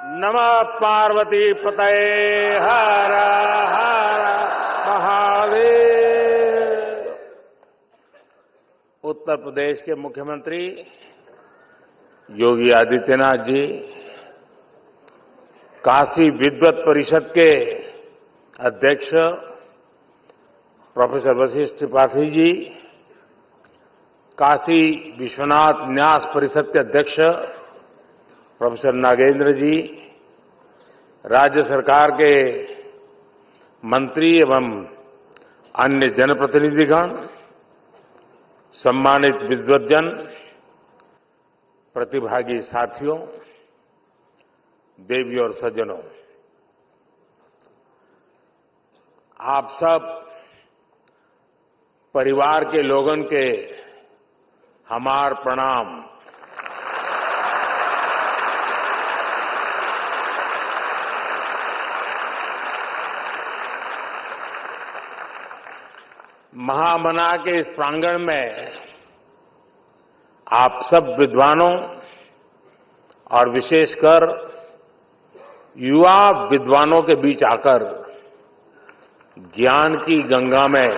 नमः पार्वती पतये हर हर महादेव। उत्तर प्रदेश के मुख्यमंत्री योगी आदित्यनाथ जी, काशी विद्वत परिषद के अध्यक्ष प्रोफेसर वशिष्ठ त्रिपाठी जी, काशी विश्वनाथ न्यास परिषद के अध्यक्ष प्रोफेसर नागेंद्र जी, राज्य सरकार के मंत्री एवं अन्य जनप्रतिनिधिगण, सम्मानित विद्वद्जन, प्रतिभागी साथियों, देवी और सज्जनों, आप सब परिवार के लोगन के हमार प्रणाम। महामना के इस प्रांगण में आप सब विद्वानों और विशेषकर युवा विद्वानों के बीच आकर ज्ञान की गंगा में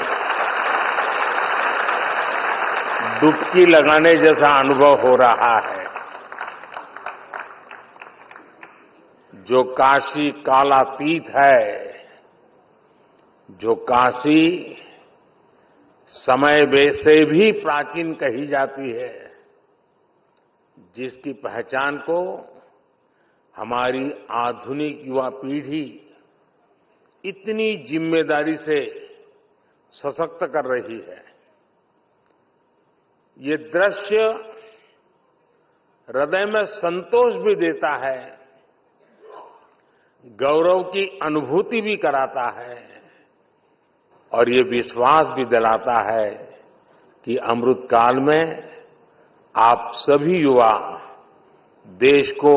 डुबकी लगाने जैसा अनुभव हो रहा है। जो काशी कालातीत है, जो काशी समय से भी प्राचीन कही जाती है, जिसकी पहचान को हमारी आधुनिक युवा पीढ़ी इतनी जिम्मेदारी से सशक्त कर रही है, ये दृश्य हृदय में संतोष भी देता है, गौरव की अनुभूति भी कराता है और ये विश्वास भी दिलाता है कि अमृत काल में आप सभी युवा देश को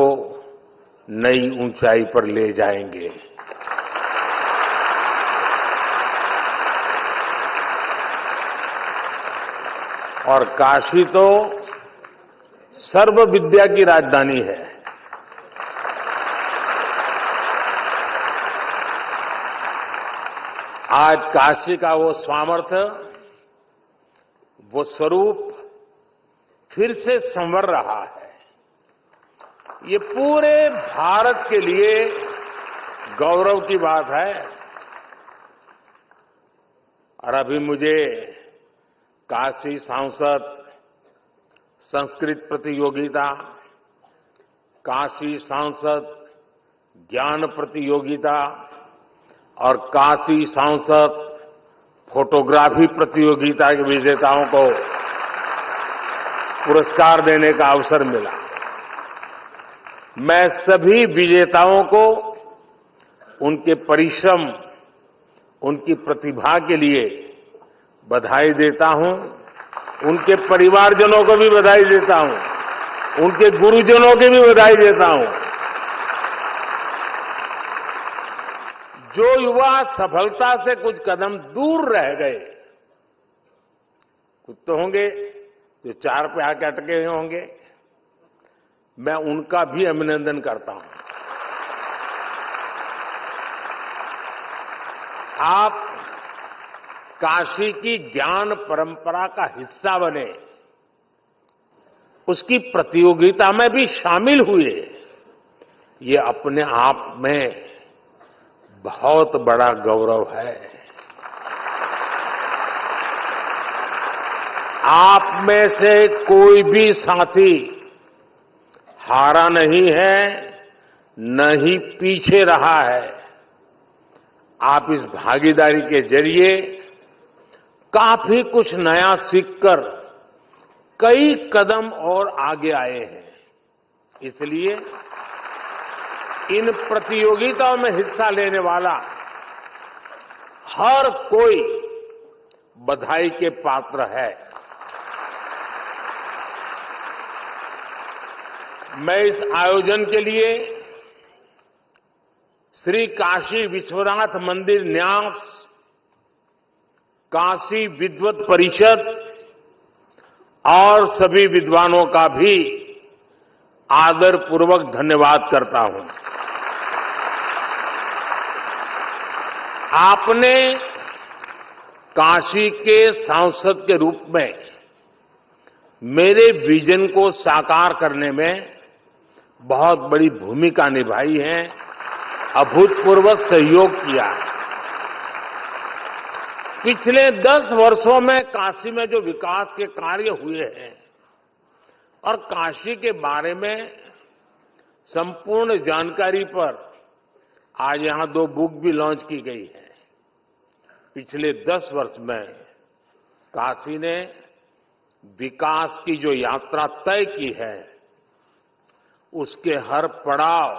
नई ऊंचाई पर ले जाएंगे। और काशी तो सर्व विद्या की राजधानी है। आज काशी का वो सामर्थ्य, वो स्वरूप फिर से संवर रहा है। ये पूरे भारत के लिए गौरव की बात है। और अभी मुझे काशी सांसद संस्कृत प्रतियोगिता, काशी सांसद ज्ञान प्रतियोगिता और काशी सांसद फोटोग्राफी प्रतियोगिता के विजेताओं को पुरस्कार देने का अवसर मिला। मैं सभी विजेताओं को उनके परिश्रम, उनकी प्रतिभा के लिए बधाई देता हूं। उनके परिवारजनों को भी बधाई देता हूं, उनके गुरुजनों की भी बधाई देता हूं। जो युवा सफलता से कुछ कदम दूर रह गए, कुछ तो होंगे जो 4 पे आके अटके हुए होंगे, मैं उनका भी अभिनंदन करता हूं। आप काशी की ज्ञान परंपरा का हिस्सा बने, उसकी प्रतियोगिता में भी शामिल हुए, ये अपने आप में बहुत बड़ा गौरव है। आप में से कोई भी साथी हारा नहीं है, न ही पीछे रहा है। आप इस भागीदारी के जरिए काफी कुछ नया सीखकर कई कदम और आगे आए हैं। इसलिए इन प्रतियोगिताओं में हिस्सा लेने वाला हर कोई बधाई के पात्र है। मैं इस आयोजन के लिए श्री काशी विश्वनाथ मंदिर न्यास, काशी विद्वत परिषद और सभी विद्वानों का भी आदरपूर्वक धन्यवाद करता हूं। आपने काशी के सांसद के रूप में मेरे विजन को साकार करने में बहुत बड़ी भूमिका निभाई है, अभूतपूर्व सहयोग किया है। पिछले 10 वर्षों में काशी में जो विकास के कार्य हुए हैं और काशी के बारे में संपूर्ण जानकारी पर आज यहां 2 बुक भी लॉन्च की गई है। पिछले 10 वर्ष में काशी ने विकास की जो यात्रा तय की है, उसके हर पड़ाव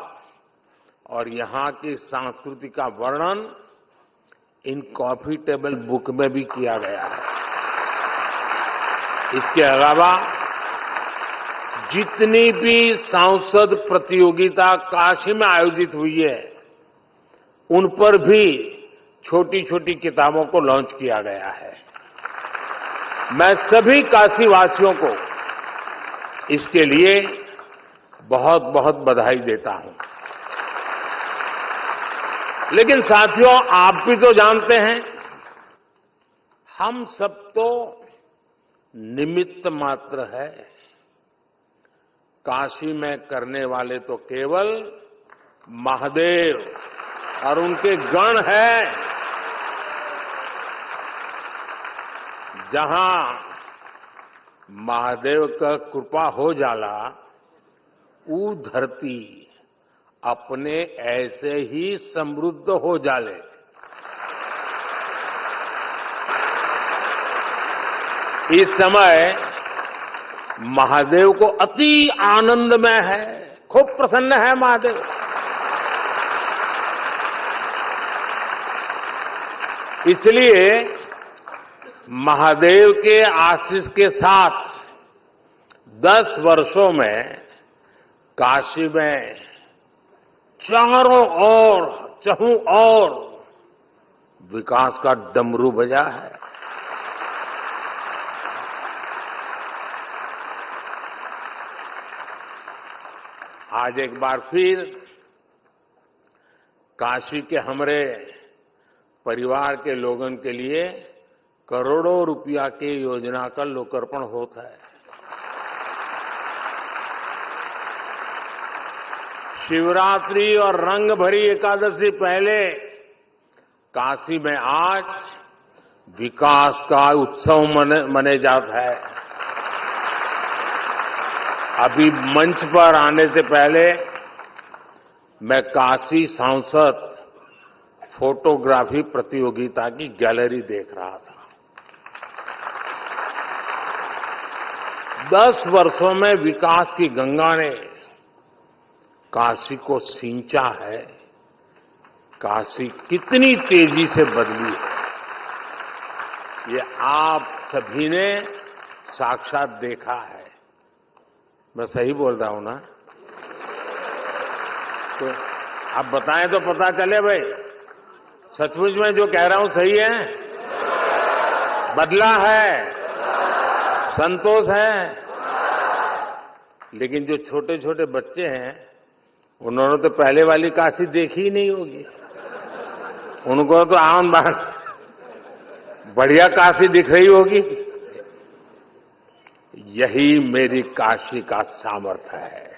और यहां की संस्कृति का वर्णन इन कॉफी टेबल बुक में भी किया गया है। इसके अलावा जितनी भी सांसद प्रतियोगिता काशी में आयोजित हुई है, उन पर भी छोटी छोटी किताबों को लॉन्च किया गया है। मैं सभी काशीवासियों को इसके लिए बहुत बहुत बधाई देता हूं। लेकिन साथियों, आप भी तो जानते हैं, हम सब तो निमित्त मात्र है। काशी में करने वाले तो केवल महादेव और उनके गण हैं। जहां महादेव का कृपा हो जाला, वो धरती अपने ऐसे ही समृद्ध हो जाले। इस समय महादेव को अति आनंदमय है, खूब प्रसन्न है महादेव। इसलिए महादेव के आशीष के साथ 10 वर्षों में काशी में चारों ओर चहुं ओर विकास का डमरू बजा है। आज एक बार फिर काशी के हमारे परिवार के लोगों के लिए करोड़ों रुपया की योजना का लोकार्पण होता है। शिवरात्रि और रंग भरी एकादशी पहले काशी में आज विकास का उत्सव मने जाता है। अभी मंच पर आने से पहले मैं काशी सांसद फोटोग्राफी प्रतियोगिता की गैलरी देख रहा था। 10 वर्षों में विकास की गंगा ने काशी को सींचा है। काशी कितनी तेजी से बदली है, ये आप सभी ने साक्षात देखा है। मैं सही बोल रहा हूं ना? तो आप बताएं तो पता चले भाई, सचमुच में जो कह रहा हूं सही है? बदला है, संतोष है। लेकिन जो छोटे छोटे बच्चे हैं, उन्होंने तो पहले वाली काशी देखी ही नहीं होगी। उनको तो आम बात बढ़िया काशी दिख रही होगी। यही मेरी काशी का सामर्थ्य है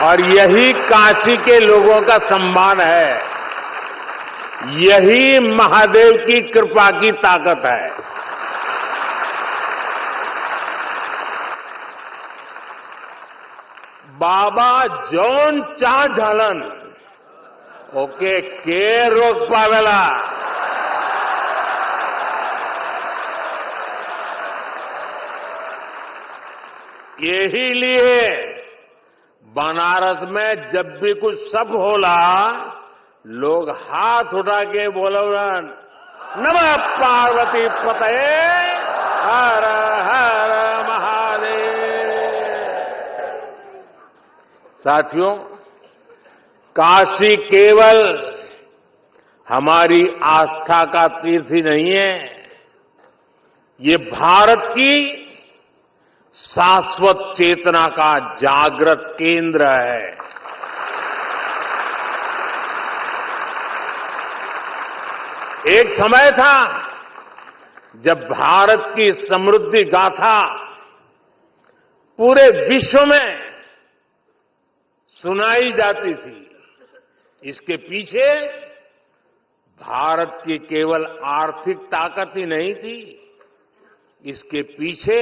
और यही काशी के लोगों का सम्मान है। यही महादेव की कृपा की ताकत है। बाबा जोन चा झालन ओके के रोक पावेला। यही लिए बनारस में जब भी कुछ सब होला, लोग हाथ उठा के बोलवन नमः पार्वती पतये हर हर महादेव। साथियों, काशी केवल हमारी आस्था का तीर्थ ही नहीं है, ये भारत की शाश्वत चेतना का जागृत केंद्र है। एक समय था जब भारत की समृद्धि गाथा पूरे विश्व में सुनाई जाती थी। इसके पीछे भारत की केवल आर्थिक ताकत ही नहीं थी, इसके पीछे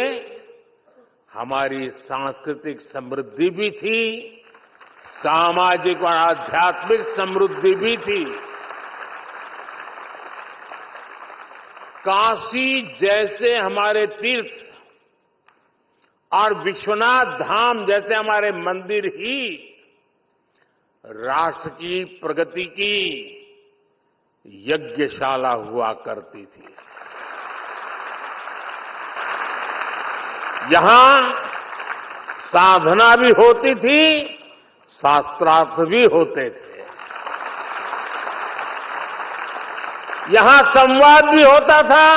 हमारी सांस्कृतिक समृद्धि भी थी, सामाजिक और आध्यात्मिक समृद्धि भी थी। काशी जैसे हमारे तीर्थ और विश्वनाथ धाम जैसे हमारे मंदिर ही राष्ट्र की प्रगति की यज्ञशाला हुआ करती थी। यहां साधना भी होती थी, शास्त्रार्थ भी होते थे। यहां संवाद भी होता था,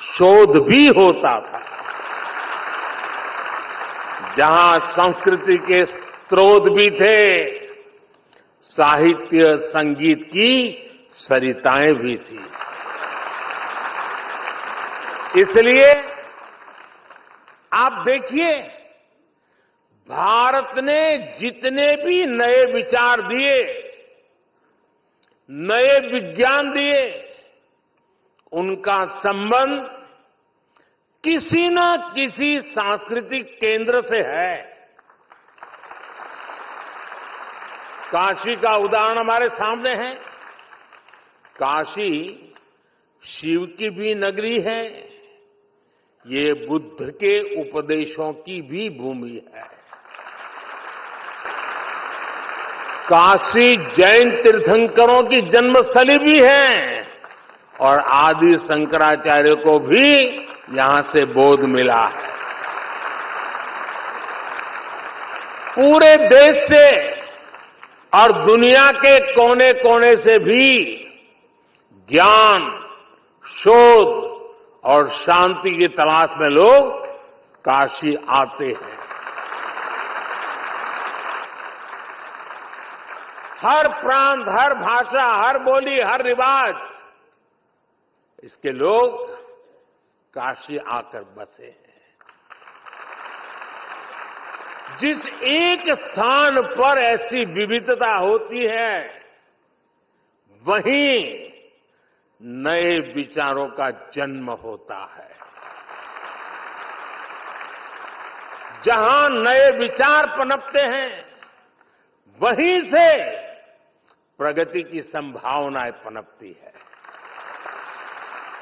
शोध भी होता था। जहां संस्कृति के स्रोत भी थे, साहित्य संगीत की सरिताएं भी थी। इसलिए आप देखिए, भारत ने जितने भी नए विचार दिए, नए विज्ञान दिए, उनका संबंध किसी न किसी सांस्कृतिक केंद्र से है। काशी का उदाहरण हमारे सामने है। काशी शिव की भी नगरी है, ये बुद्ध के उपदेशों की भी भूमि है। काशी जैन तीर्थंकरों की जन्मस्थली भी है और आदि शंकराचार्य को भी यहां से बोध मिला है। पूरे देश से और दुनिया के कोने कोने से भी ज्ञान, शोध और शांति की तलाश में लोग काशी आते हैं। हर प्रांत, हर भाषा, हर बोली, हर रिवाज, इसके लोग काशी आकर बसे हैं। जिस एक स्थान पर ऐसी विविधता होती है, वहीं नए विचारों का जन्म होता है। जहां नए विचार पनपते हैं, वहीं से प्रगति की संभावनाएं पनपती है।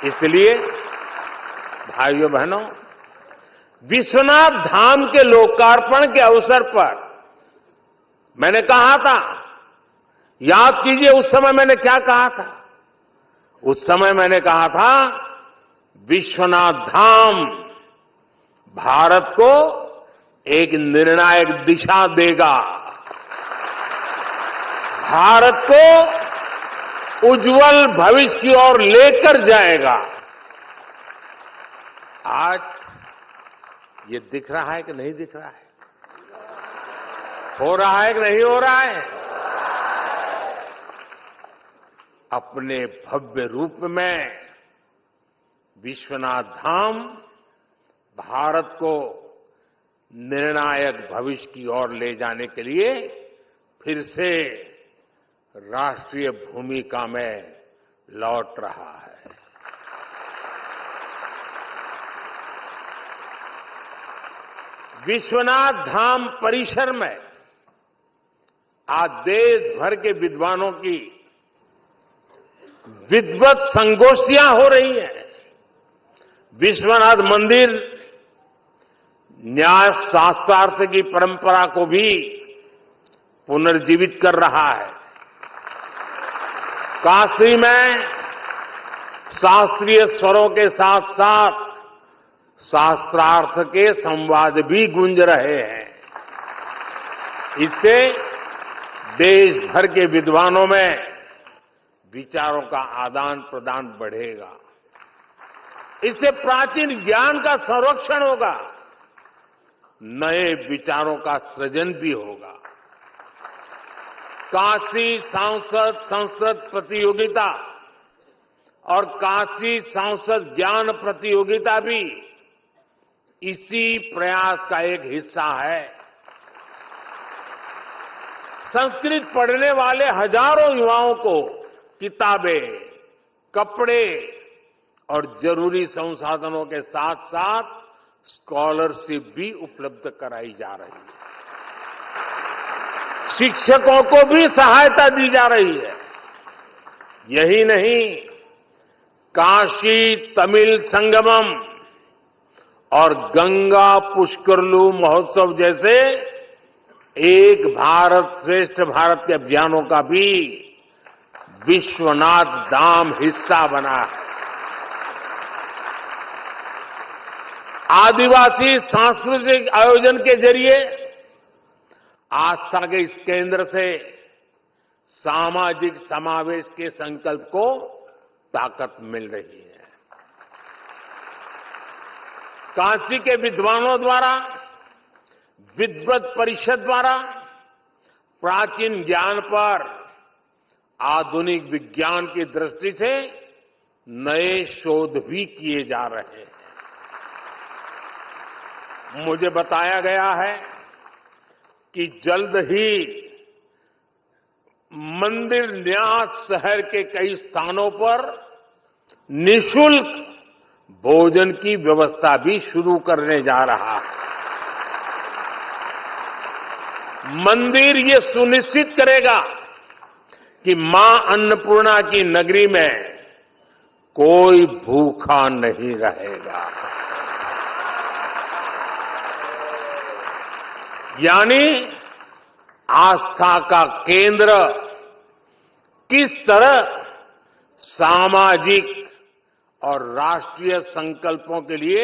इसलिए भाइयों बहनों, विश्वनाथ धाम के लोकार्पण के अवसर पर मैंने कहा था, याद कीजिए उस समय मैंने क्या कहा था। उस समय मैंने कहा था, विश्वनाथ धाम भारत को एक निर्णायक दिशा देगा, भारत को उज्जवल भविष्य की ओर लेकर जाएगा। आज ये दिख रहा है कि नहीं दिख रहा है? हो रहा है कि नहीं हो रहा है? अपने भव्य रूप में विश्वनाथ धाम भारत को निर्णायक भविष्य की ओर ले जाने के लिए फिर से राष्ट्रीय भूमिका में लौट रहा है। विश्वनाथ धाम परिसर में आज देश भर के विद्वानों की विद्वत संगोष्ठियां हो रही हैं। विश्वनाथ मंदिर न्याय शास्त्रार्थ की परंपरा को भी पुनर्जीवित कर रहा है। काशी में शास्त्रीय स्वरों के साथ साथ शास्त्रार्थ के संवाद भी गूंज रहे हैं। इससे देश भर के विद्वानों में विचारों का आदान प्रदान बढ़ेगा। इससे प्राचीन ज्ञान का संरक्षण होगा, नए विचारों का सृजन भी होगा। काशी सांसद संस्कृत प्रतियोगिता और काशी सांसद ज्ञान प्रतियोगिता भी इसी प्रयास का एक हिस्सा है। संस्कृत पढ़ने वाले हजारों युवाओं को किताबें, कपड़े और जरूरी संसाधनों के साथ साथ स्कॉलरशिप भी उपलब्ध कराई जा रही है। शिक्षकों को भी सहायता दी जा रही है। यही नहीं, काशी तमिल संगमम और गंगा पुष्करलू महोत्सव जैसे एक भारत श्रेष्ठ भारत के अभियानों का भी विश्वनाथ धाम हिस्सा बना है। आदिवासी सांस्कृतिक आयोजन के जरिए आस्था के इस केंद्र से सामाजिक समावेश के संकल्प को ताकत मिल रही है। काशी के विद्वानों द्वारा, विद्वत परिषद द्वारा प्राचीन ज्ञान पर आधुनिक विज्ञान की दृष्टि से नए शोध भी किए जा रहे हैं। मुझे बताया गया है कि जल्द ही मंदिर न्यास शहर के कई स्थानों पर निःशुल्क भोजन की व्यवस्था भी शुरू करने जा रहा है। मंदिर ये सुनिश्चित करेगा कि मां अन्नपूर्णा की नगरी में कोई भूखा नहीं रहेगा। यानी आस्था का केंद्र किस तरह सामाजिक और राष्ट्रीय संकल्पों के लिए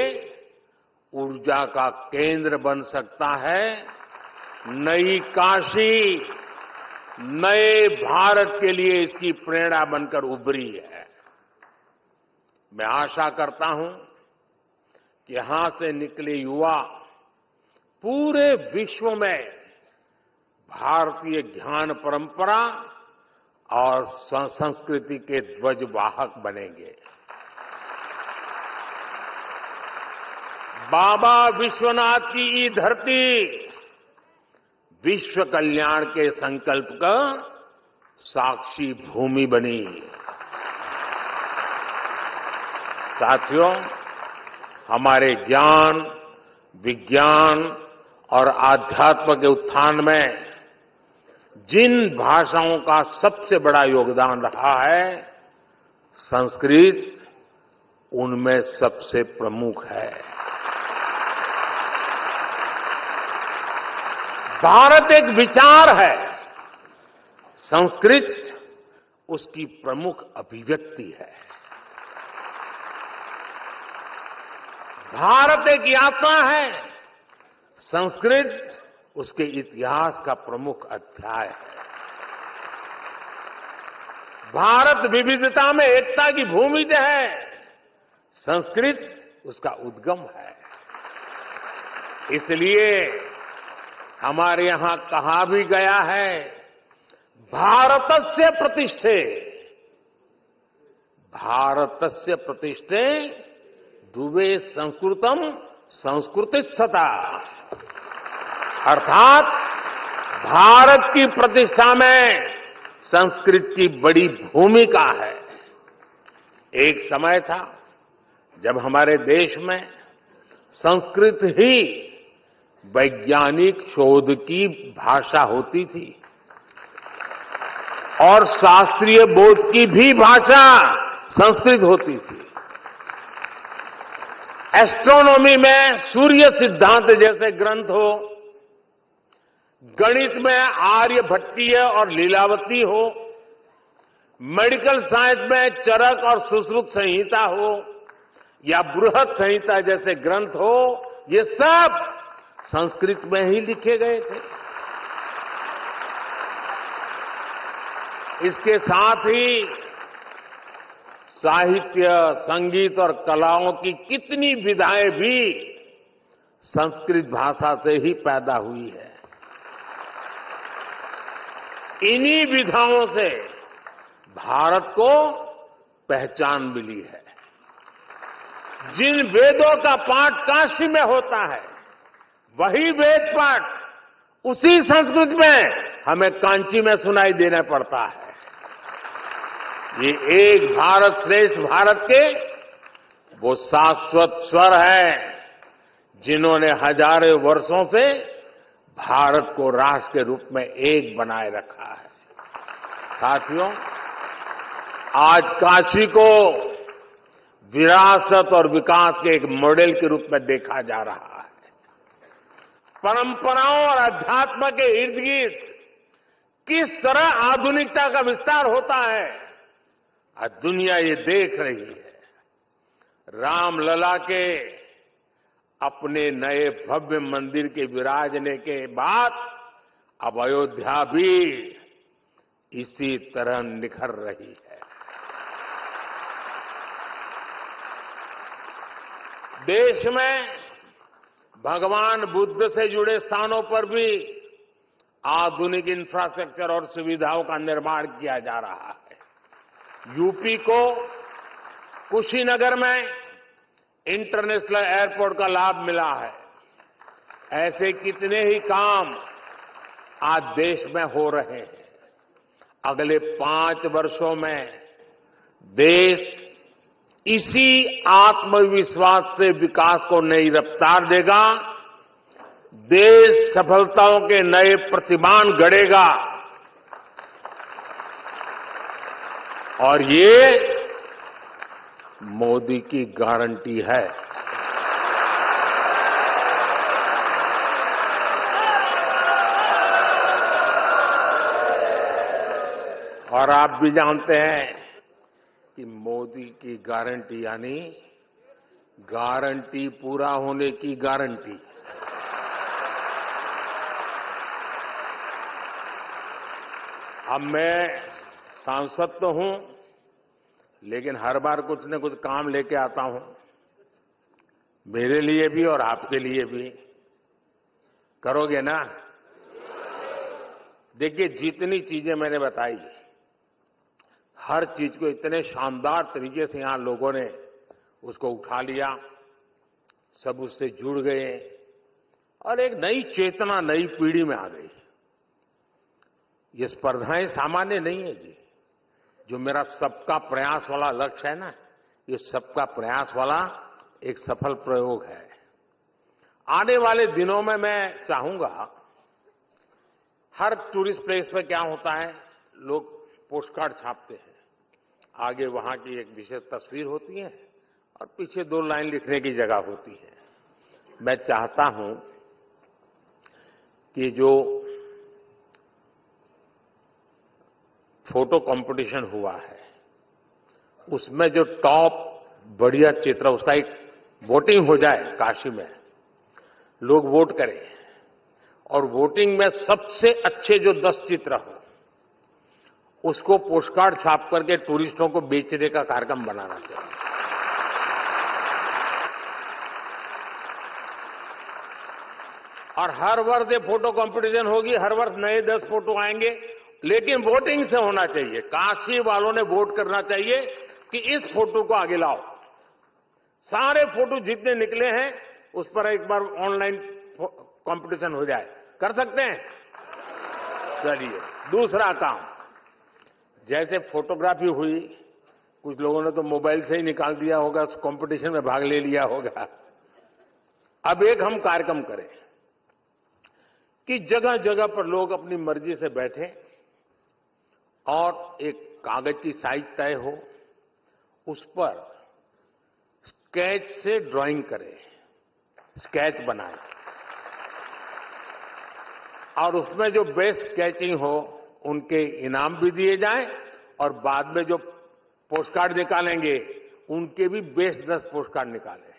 ऊर्जा का केंद्र बन सकता है। नई काशी नए भारत के लिए इसकी प्रेरणा बनकर उभरी है। मैं आशा करता हूं कि यहां से निकले युवा पूरे विश्व में भारतीय ज्ञान परंपरा और संस्कृति के ध्वजवाहक बनेंगे। बाबा विश्वनाथ की ये धरती विश्व कल्याण के संकल्प का साक्षी भूमि बनी। साथियों, हमारे ज्ञान, विज्ञान और आध्यात्म के उत्थान में जिन भाषाओं का सबसे बड़ा योगदान रहा है, संस्कृत उनमें सबसे प्रमुख है। भारत एक विचार है, संस्कृत उसकी प्रमुख अभिव्यक्ति है। भारत एक यात्रा है, संस्कृत उसके इतिहास का प्रमुख अध्याय है। भारत विविधता में एकता की भूमि जो है, संस्कृत उसका उद्गम है। इसलिए हमारे यहां कहा भी गया है, भारतस्य प्रतिष्ठे, भारतस्य प्रतिष्ठे दुवे संस्कृतम संस्कृतिस्थता। अर्थात भारत की प्रतिष्ठा में संस्कृत की बड़ी भूमिका है। एक समय था जब हमारे देश में संस्कृत ही वैज्ञानिक शोध की भाषा होती थी और शास्त्रीय बोध की भी भाषा संस्कृत होती थी। एस्ट्रोनॉमी में सूर्य सिद्धांत जैसे ग्रंथ हो, गणित में आर्यभट्टीय और लीलावती हो, मेडिकल साइंस में चरक और सुश्रुत संहिता हो या बृहत संहिता जैसे ग्रंथ हो, ये सब संस्कृत में ही लिखे गए थे। इसके साथ ही साहित्य, संगीत और कलाओं की कितनी विधाएं भी संस्कृत भाषा से ही पैदा हुई है। इन्हीं विधाओं से भारत को पहचान मिली है। जिन वेदों का पाठ काशी में होता है, वही वेद पाठ उसी संस्कृत में हमें कांची में सुनाई देना पड़ता है। ये एक भारत श्रेष्ठ भारत के वो शाश्वत स्वर हैं जिन्होंने हजारों वर्षों से भारत को राष्ट्र के रूप में एक बनाए रखा है। साथियों, आज काशी को विरासत और विकास के एक मॉडल के रूप में देखा जा रहा है। परंपराओं और अध्यात्म के इर्द गिर्द किस तरह आधुनिकता का विस्तार होता है, आज दुनिया ये देख रही है। रामलला के अपने नए भव्य मंदिर के विराजने के बाद अब अयोध्या भी इसी तरह निखर रही है। देश में भगवान बुद्ध से जुड़े स्थानों पर भी आधुनिक इंफ्रास्ट्रक्चर और सुविधाओं का निर्माण किया जा रहा है। यूपी को कुशीनगर में इंटरनेशनल एयरपोर्ट का लाभ मिला है। ऐसे कितने ही काम आज देश में हो रहे हैं। अगले 5 वर्षों में देश इसी आत्मविश्वास से विकास को नई रफ्तार देगा। देश सफलताओं के नए प्रतिमान गढ़ेगा और ये मोदी की गारंटी है। और आप भी जानते हैं कि मोदी की गारंटी यानी गारंटी पूरा होने की गारंटी। अब मैं सांसद तो हूं, लेकिन हर बार कुछ न कुछ काम लेके आता हूं, मेरे लिए भी और आपके लिए भी। करोगे ना? देखिए, जितनी चीजें मैंने बताई, हर चीज को इतने शानदार तरीके से यहां लोगों ने उसको उठा लिया, सब उससे जुड़ गए और एक नई चेतना नई पीढ़ी में आ गई। ये स्पर्धाएं सामान्य नहीं है जी। जो मेरा सबका प्रयास वाला लक्ष्य है ना, ये सबका प्रयास वाला एक सफल प्रयोग है। आने वाले दिनों में मैं चाहूंगा, हर टूरिस्ट प्लेस पे क्या होता है, लोग पोस्ट कार्ड छापते हैं। आगे वहां की एक विशेष तस्वीर होती है और पीछे 2 लाइन लिखने की जगह होती है। मैं चाहता हूं कि जो फोटो कंपटीशन हुआ है, उसमें जो टॉप बढ़िया चित्र, उसका एक वोटिंग हो जाए काशी में, लोग वोट करें और वोटिंग में सबसे अच्छे जो 10 चित्र हो उसको पोस्टकार्ड छाप करके टूरिस्टों को बेचने का कार्यक्रम बनाना चाहिए। और हर वर्ष ये फोटो कंपटीशन होगी, हर वर्ष नए 10 फोटो आएंगे, लेकिन वोटिंग से होना चाहिए। काशी वालों ने वोट करना चाहिए कि इस फोटो को आगे लाओ। सारे फोटो जितने निकले हैं उस पर एक बार ऑनलाइन कंपटीशन हो जाए। कर सकते हैं? चलिए, दूसरा काम, जैसे फोटोग्राफी हुई, कुछ लोगों ने तो मोबाइल से ही निकाल दिया होगा, कंपटीशन में भाग ले लिया होगा। अब एक हम कार्यक्रम करें कि जगह जगह पर लोग अपनी मर्जी से बैठे और एक कागज की साइज तय हो, उस पर स्केच से ड्राइंग करें, स्केच बनाए और उसमें जो बेस्ट स्केचिंग हो उनके इनाम भी दिए जाएं और बाद में जो पोस्टकार्ड निकालेंगे उनके भी बेस्ट 10 पोस्टकार्ड निकालें।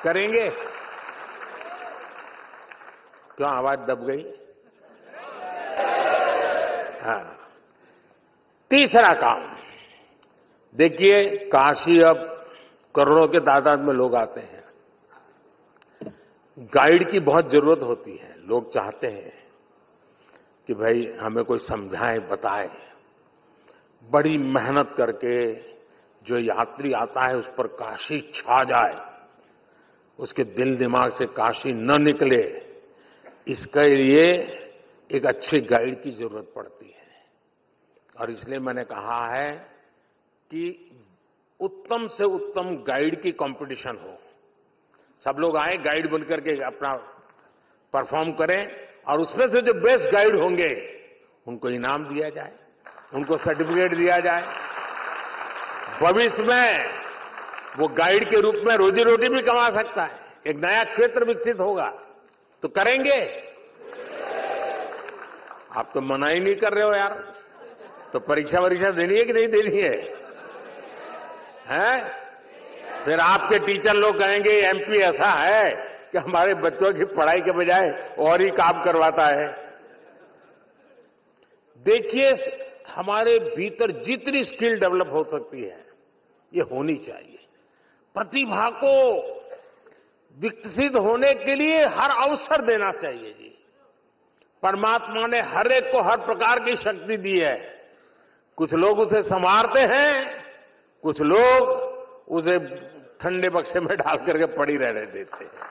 करेंगे? क्यों आवाज दब गई? हाँ। तीसरा काम, देखिए, काशी अब करोड़ों के तादाद में लोग आते हैं। गाइड की बहुत जरूरत होती है। लोग चाहते हैं कि भाई हमें कोई समझाए, बताए। बड़ी मेहनत करके जो यात्री आता है उस पर काशी छा जाए, उसके दिल दिमाग से काशी न निकले, इसके लिए एक अच्छे गाइड की जरूरत पड़ती है। और इसलिए मैंने कहा है कि उत्तम से उत्तम गाइड की कंपटीशन हो। सब लोग आए, गाइड बनकर के अपना परफॉर्म करें और उसमें से जो बेस्ट गाइड होंगे उनको इनाम दिया जाए, उनको सर्टिफिकेट दिया जाए। भविष्य में वो गाइड के रूप में रोजी रोटी भी कमा सकता है, एक नया क्षेत्र विकसित होगा। तो करेंगे? आप तो मना ही नहीं कर रहे हो यार। तो परीक्षा देनी है कि नहीं देनी है? हैं? फिर आपके टीचर लोग कहेंगे एमपी ऐसा है कि हमारे बच्चों की पढ़ाई के बजाय और ही काम करवाता है। देखिए, हमारे भीतर जितनी स्किल डेवलप हो सकती है ये होनी चाहिए। प्रतिभा को विकसित होने के लिए हर अवसर देना चाहिए जी। परमात्मा ने हर एक को हर प्रकार की शक्ति दी है। कुछ लोग उसे संवारते हैं, कुछ लोग उसे ठंडे बक्से में डाल करके पड़ी रहने देते हैं।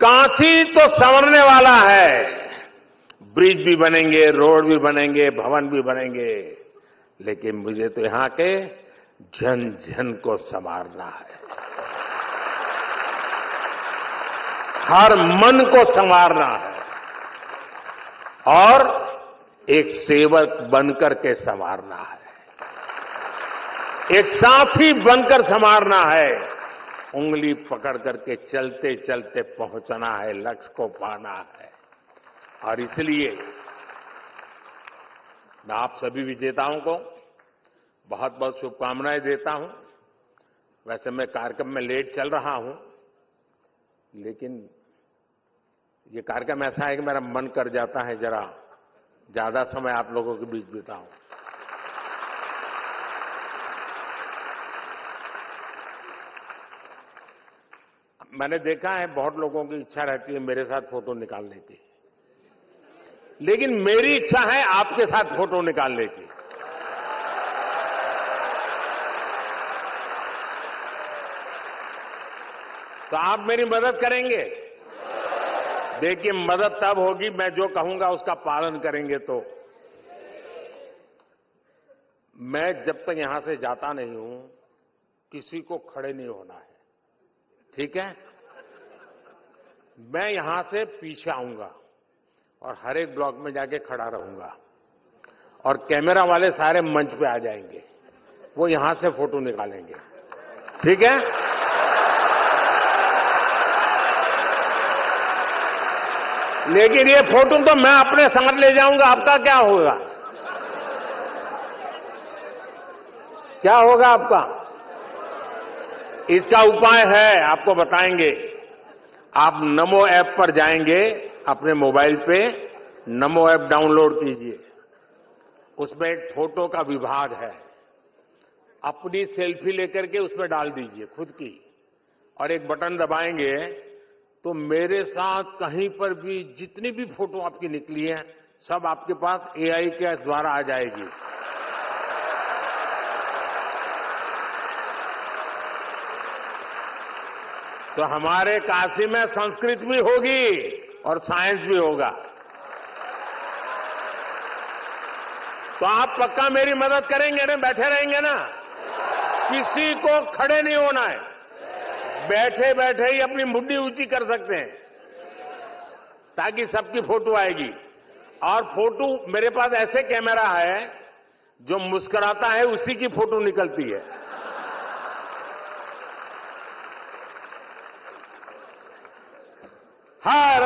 काशी तो संवरने वाला है। ब्रिज भी बनेंगे, रोड भी बनेंगे, भवन भी बनेंगे, लेकिन मुझे तो यहां के जन जन को संवारना है। हर मन को संवारना है और एक सेवक बनकर के संवारना है, एक साथी बनकर संवारना है। उंगली पकड़ करके चलते चलते पहुंचना है, लक्ष्य को पाना है। और इसलिए मैं आप सभी विजेताओं को बहुत बहुत शुभकामनाएं देता हूं। वैसे मैं कार्यक्रम में लेट चल रहा हूं, लेकिन ये कार्यक्रम ऐसा है कि मेरा मन कर जाता है जरा ज्यादा समय आप लोगों के बीच बिताऊं। मैंने देखा है बहुत लोगों की इच्छा रहती है मेरे साथ फोटो निकालने की, लेकिन मेरी इच्छा है आपके साथ फोटो निकालने की। तो आप मेरी मदद करेंगे? देखिए, मदद तब होगी मैं जो कहूंगा उसका पालन करेंगे। तो मैं जब तक यहां से जाता नहीं हूं किसी को खड़े नहीं होना है, ठीक है? मैं यहां से पीछे आऊंगा और हर एक ब्लॉक में जाके खड़ा रहूंगा और कैमरा वाले सारे मंच पे आ जाएंगे, वो यहां से फोटो निकालेंगे, ठीक है? लेकिन ये फोटो तो मैं अपने साथ ले जाऊंगा, आपका क्या होगा? क्या होगा आपका? इसका उपाय है, आपको बताएंगे। आप नमो ऐप पर जाएंगे, अपने मोबाइल पे नमो ऐप डाउनलोड कीजिए। उसमें एक फोटो का विभाग है, अपनी सेल्फी लेकर के उसमें डाल दीजिए खुद की, और एक बटन दबाएंगे तो मेरे साथ कहीं पर भी जितनी भी फोटो आपकी निकली है सब आपके पास एआई के द्वारा आ जाएगी। तो हमारे काशी में संस्कृत भी होगी और साइंस भी होगा। तो आप पक्का मेरी मदद करेंगे ना? बैठे रहेंगे ना? किसी को खड़े नहीं होना है, बैठे बैठे ही अपनी मुट्ठी ऊंची कर सकते हैं ताकि सबकी फोटो आएगी। और फोटो मेरे पास ऐसे कैमरा है जो मुस्कुराता है उसी की फोटो निकलती है। हर